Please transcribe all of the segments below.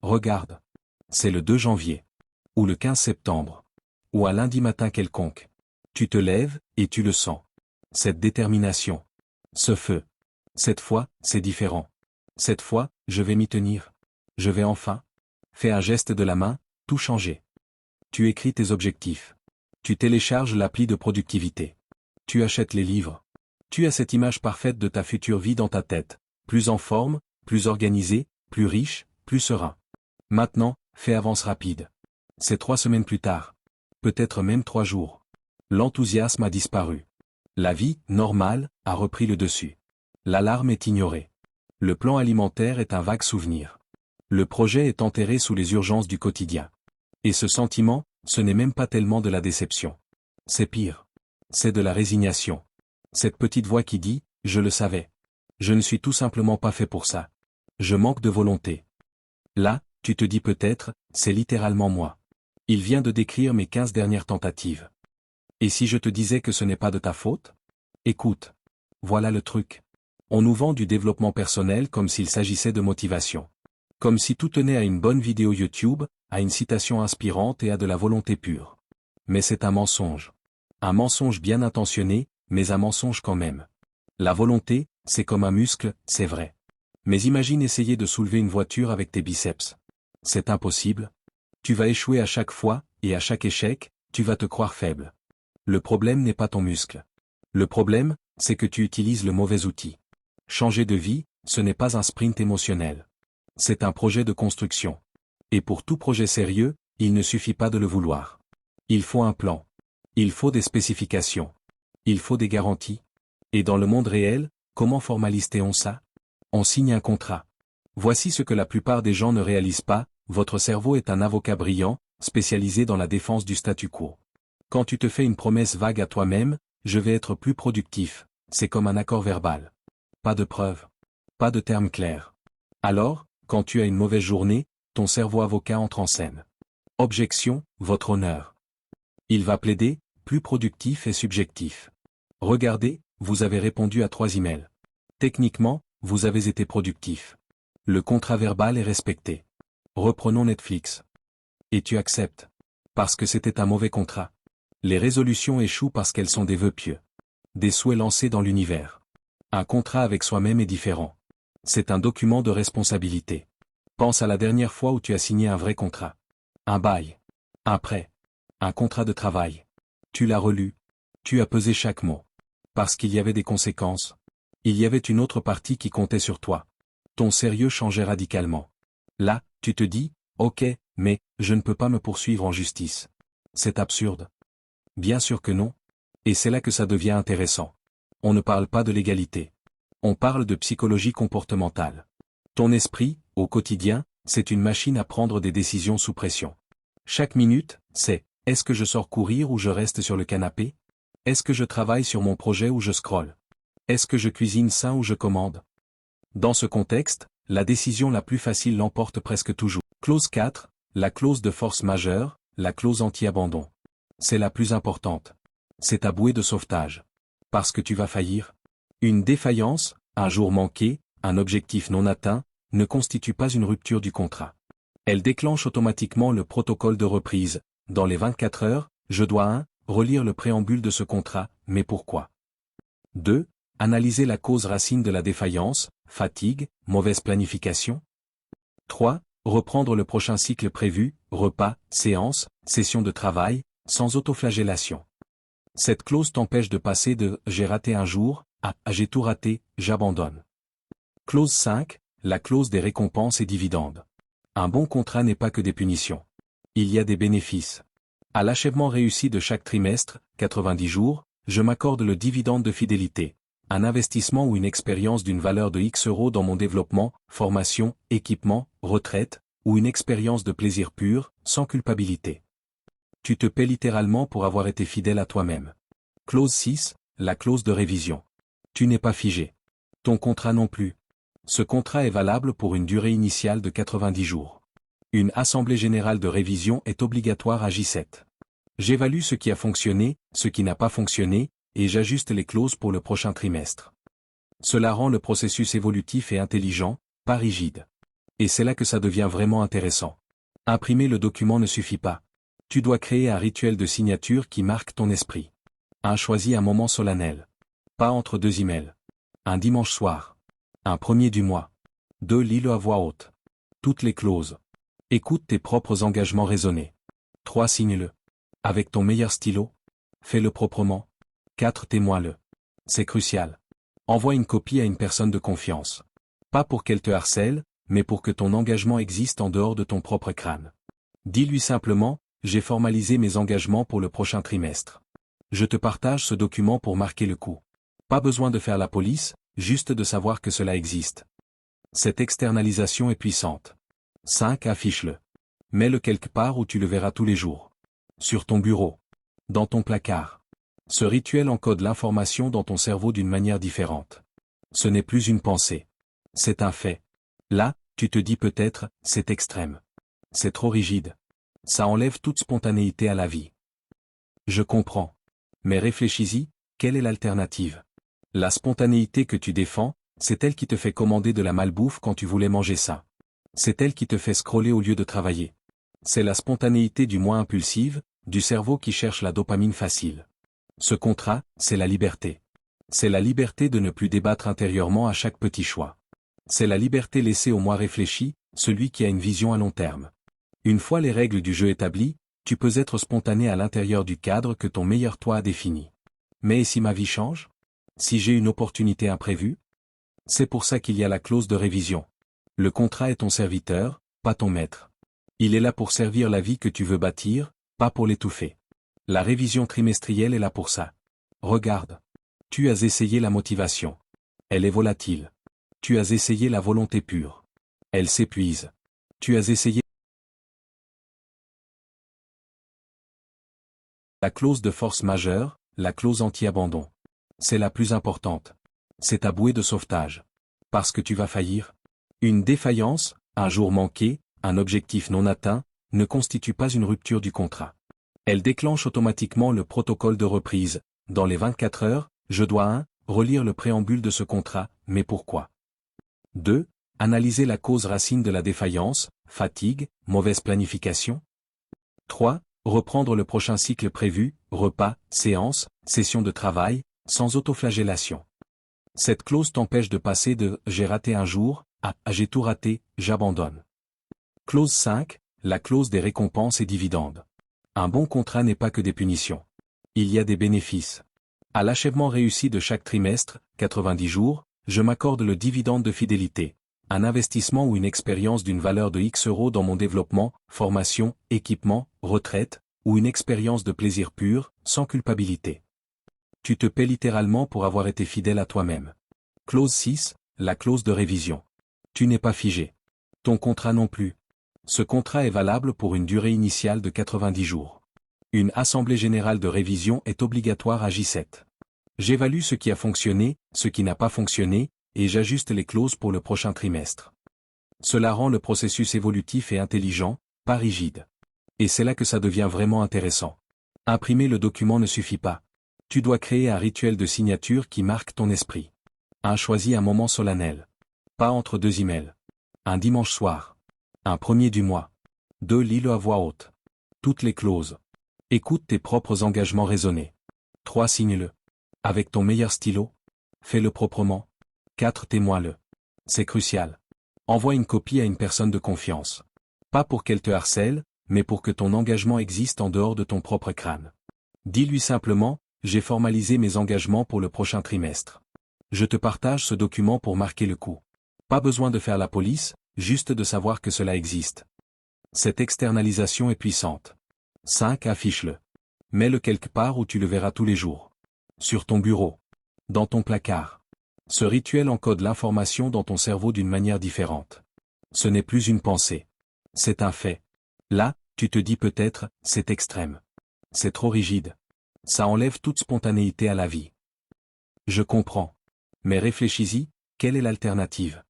Regarde. C'est le 2 janvier. Ou le 15 septembre. Ou un lundi matin quelconque. Tu te lèves, et tu le sens. Cette détermination. Ce feu. Cette fois, c'est différent. Cette fois, je vais m'y tenir. Je vais enfin. Fais un geste de la main, tout changer. Tu écris tes objectifs. Tu télécharges l'appli de productivité. Tu achètes les livres. Tu as cette image parfaite de ta future vie dans ta tête, plus en forme, plus organisée, plus riche, plus serein. Maintenant, fais avance rapide. C'est 3 semaines plus tard. Peut-être même 3 jours. L'enthousiasme a disparu. La vie, normale, a repris le dessus. L'alarme est ignorée. Le plan alimentaire est un vague souvenir. Le projet est enterré sous les urgences du quotidien. Et ce sentiment, ce n'est même pas tellement de la déception. C'est pire. C'est de la résignation. Cette petite voix qui dit « Je le savais. Je ne suis tout simplement pas fait pour ça. Je manque de volonté. » Là, tu te dis peut-être, c'est littéralement moi. Il vient de décrire mes 15 dernières tentatives. Et si je te disais que ce n'est pas de ta faute? Écoute. Voilà le truc. On nous vend du développement personnel comme s'il s'agissait de motivation. Comme si tout tenait à une bonne vidéo YouTube, à une citation inspirante et à de la volonté pure. Mais c'est un mensonge. Un mensonge bien intentionné, mais un mensonge quand même. La volonté, c'est comme un muscle, c'est vrai. Mais imagine essayer de soulever une voiture avec tes biceps. C'est impossible. Tu vas échouer à chaque fois, et à chaque échec, tu vas te croire faible. Le problème n'est pas ton muscle. Le problème, c'est que tu utilises le mauvais outil. Changer de vie, ce n'est pas un sprint émotionnel. C'est un projet de construction. Et pour tout projet sérieux, il ne suffit pas de le vouloir. Il faut un plan. Il faut des spécifications. Il faut des garanties. Et dans le monde réel, comment formalise-t-on ça? On signe un contrat. Voici ce que la plupart des gens ne réalisent pas, votre cerveau est un avocat brillant, spécialisé dans la défense du statu quo. Quand tu te fais une promesse vague à toi-même, je vais être plus productif, c'est comme un accord verbal. Pas de preuves. Pas de termes clairs. Alors, quand tu as une mauvaise journée, ton cerveau avocat entre en scène. Objection, votre honneur. Il va plaider, plus productif et subjectif. Regardez, vous avez répondu à 3 emails. Techniquement, vous avez été productif. Le contrat verbal est respecté. Reprenons Netflix. Et tu acceptes. Parce que c'était un mauvais contrat. Les résolutions échouent parce qu'elles sont des vœux pieux. Des souhaits lancés dans l'univers. Un contrat avec soi-même est différent. C'est un document de responsabilité. Pense à la dernière fois où tu as signé un vrai contrat. Un bail. Un prêt. Un contrat de travail. Tu l'as relu. Tu as pesé chaque mot. Parce qu'il y avait des conséquences. Il y avait une autre partie qui comptait sur toi. Ton sérieux changeait radicalement. Là, tu te dis, ok, mais, je ne peux pas me poursuivre en justice. C'est absurde. Bien sûr que non. Et c'est là que ça devient intéressant. On ne parle pas de légalité. On parle de psychologie comportementale. Ton esprit, au quotidien, c'est une machine à prendre des décisions sous pression. Chaque minute, c'est, est-ce que je sors courir ou je reste sur le canapé? Est-ce que je travaille sur mon projet ou je scrolle? Est-ce que je cuisine sain ou je commande? Dans ce contexte, la décision la plus facile l'emporte presque toujours. Clause 4, la clause de force majeure, la clause anti-abandon. C'est la plus importante. C'est ta bouée de sauvetage. Parce que tu vas faillir. Une défaillance, un jour manqué, un objectif non atteint, ne constitue pas une rupture du contrat. Elle déclenche automatiquement le protocole de reprise. Dans les 24 heures, je dois 1. Relire le préambule de ce contrat, mais pourquoi? 2. Analyser la cause racine de la défaillance, fatigue, mauvaise planification. 3. Reprendre le prochain cycle prévu, repas, séance, session de travail, sans autoflagellation. Cette clause t'empêche de passer de « j'ai raté un jour » à « j'ai tout raté, j'abandonne ». Clause 5, la clause des récompenses et dividendes. Un bon contrat n'est pas que des punitions. Il y a des bénéfices. À l'achèvement réussi de chaque trimestre, 90 jours, je m'accorde le dividende de fidélité, un investissement ou une expérience d'une valeur de X euros dans mon développement, formation, équipement, retraite, ou une expérience de plaisir pur, sans culpabilité. Tu te paies littéralement pour avoir été fidèle à toi-même. Clause 6, la clause de révision. Tu n'es pas figé. Ton contrat non plus. Ce contrat est valable pour une durée initiale de 90 jours. Une assemblée générale de révision est obligatoire à J7. J'évalue ce qui a fonctionné, ce qui n'a pas fonctionné, et j'ajuste les clauses pour le prochain trimestre. Cela rend le processus évolutif et intelligent, pas rigide. Et c'est là que ça devient vraiment intéressant. Imprimer le document ne suffit pas. Tu dois créer un rituel de signature qui marque ton esprit. 1. Choisis un moment solennel. Pas entre deux emails. Un dimanche soir. Un premier du mois. 2. Lis-le à voix haute. Toutes les clauses. Écoute tes propres engagements raisonnés. 3. Signe-le. Avec ton meilleur stylo. Fais-le proprement. 4. Témoins-le. C'est crucial. Envoie une copie à une personne de confiance. Pas pour qu'elle te harcèle, mais pour que ton engagement existe en dehors de ton propre crâne. Dis-lui simplement, j'ai formalisé mes engagements pour le prochain trimestre. Je te partage ce document pour marquer le coup. Pas besoin de faire la police, juste de savoir que cela existe. Cette externalisation est puissante. 5. Affiche-le. Mets-le quelque part où tu le verras tous les jours. Sur ton bureau. Dans ton placard. Ce rituel encode l'information dans ton cerveau d'une manière différente. Ce n'est plus une pensée. C'est un fait. Là, tu te dis peut-être, c'est extrême. C'est trop rigide. Ça enlève toute spontanéité à la vie. Je comprends. Mais réfléchis-y, quelle est l'alternative? La spontanéité que tu défends, c'est elle qui te fait commander de la malbouffe quand tu voulais manger ça. C'est elle qui te fait scroller au lieu de travailler. C'est la spontanéité du moins impulsive, du cerveau qui cherche la dopamine facile. Ce contrat, c'est la liberté. C'est la liberté de ne plus débattre intérieurement à chaque petit choix. C'est la liberté laissée au moi réfléchi, celui qui a une vision à long terme. Une fois les règles du jeu établies, tu peux être spontané à l'intérieur du cadre que ton meilleur toi a défini. Mais et si ma vie change? Si j'ai une opportunité imprévue? C'est pour ça qu'il y a la clause de révision. Le contrat est ton serviteur, pas ton maître. Il est là pour servir la vie que tu veux bâtir, pas pour l'étouffer. La révision trimestrielle est là pour ça. Regarde. Tu as essayé la motivation. Elle est volatile. Tu as essayé la volonté pure. Elle s'épuise. Tu as essayé la clause de force majeure, la clause anti-abandon. C'est la plus importante. C'est ta bouée de sauvetage. Parce que tu vas faillir. Une défaillance, un jour manqué, un objectif non atteint, ne constitue pas une rupture du contrat. Elle déclenche automatiquement le protocole de reprise. Dans les 24 heures, je dois 1. Relire le préambule de ce contrat, mais pourquoi? 2. Analyser la cause racine de la défaillance, fatigue, mauvaise planification. 3. Reprendre le prochain cycle prévu, repas, séance, session de travail, sans autoflagellation. Cette clause t'empêche de passer de « j'ai raté un jour » à « j'ai tout raté, j'abandonne ». Clause 5. La clause des récompenses et dividendes. Un bon contrat n'est pas que des punitions. Il y a des bénéfices. À l'achèvement réussi de chaque trimestre, 90 jours, je m'accorde le dividende de fidélité, un investissement ou une expérience d'une valeur de X euros dans mon développement, formation, équipement, retraite, ou une expérience de plaisir pur, sans culpabilité. Tu te paies littéralement pour avoir été fidèle à toi-même. Clause 6, la clause de révision. Tu n'es pas figé. Ton contrat non plus. Ce contrat est valable pour une durée initiale de 90 jours. Une assemblée générale de révision est obligatoire à J7. J'évalue ce qui a fonctionné, ce qui n'a pas fonctionné, et j'ajuste les clauses pour le prochain trimestre. Cela rend le processus évolutif et intelligent, pas rigide. Et c'est là que ça devient vraiment intéressant. Imprimer le document ne suffit pas. Tu dois créer un rituel de signature qui marque ton esprit. 1. Choisis un moment solennel. Pas entre deux emails. Un dimanche soir. Un premier du mois. 2. Lis-le à voix haute. Toutes les clauses. Écoute tes propres engagements raisonnés. 3. Signe-le. Avec ton meilleur stylo. Fais-le proprement. 4. Témoins-le. C'est crucial. Envoie une copie à une personne de confiance. Pas pour qu'elle te harcèle, mais pour que ton engagement existe en dehors de ton propre crâne. Dis-lui simplement, j'ai formalisé mes engagements pour le prochain trimestre. Je te partage ce document pour marquer le coup. Pas besoin de faire la police, juste de savoir que cela existe. Cette externalisation est puissante. 5. Affiche-le. Mets-le quelque part où tu le verras tous les jours. Sur ton bureau. Dans ton placard. Ce rituel encode l'information dans ton cerveau d'une manière différente. Ce n'est plus une pensée. C'est un fait. Là, tu te dis peut-être, c'est extrême. C'est trop rigide. Ça enlève toute spontanéité à la vie. Je comprends. Mais réfléchis-y, quelle est l'alternative?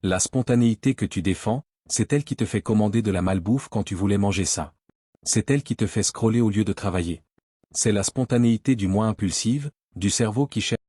La spontanéité que tu défends, c'est elle qui te fait commander de la malbouffe quand tu voulais manger ça. C'est elle qui te fait scroller au lieu de travailler. C'est la spontanéité du moins impulsive, du cerveau qui cherche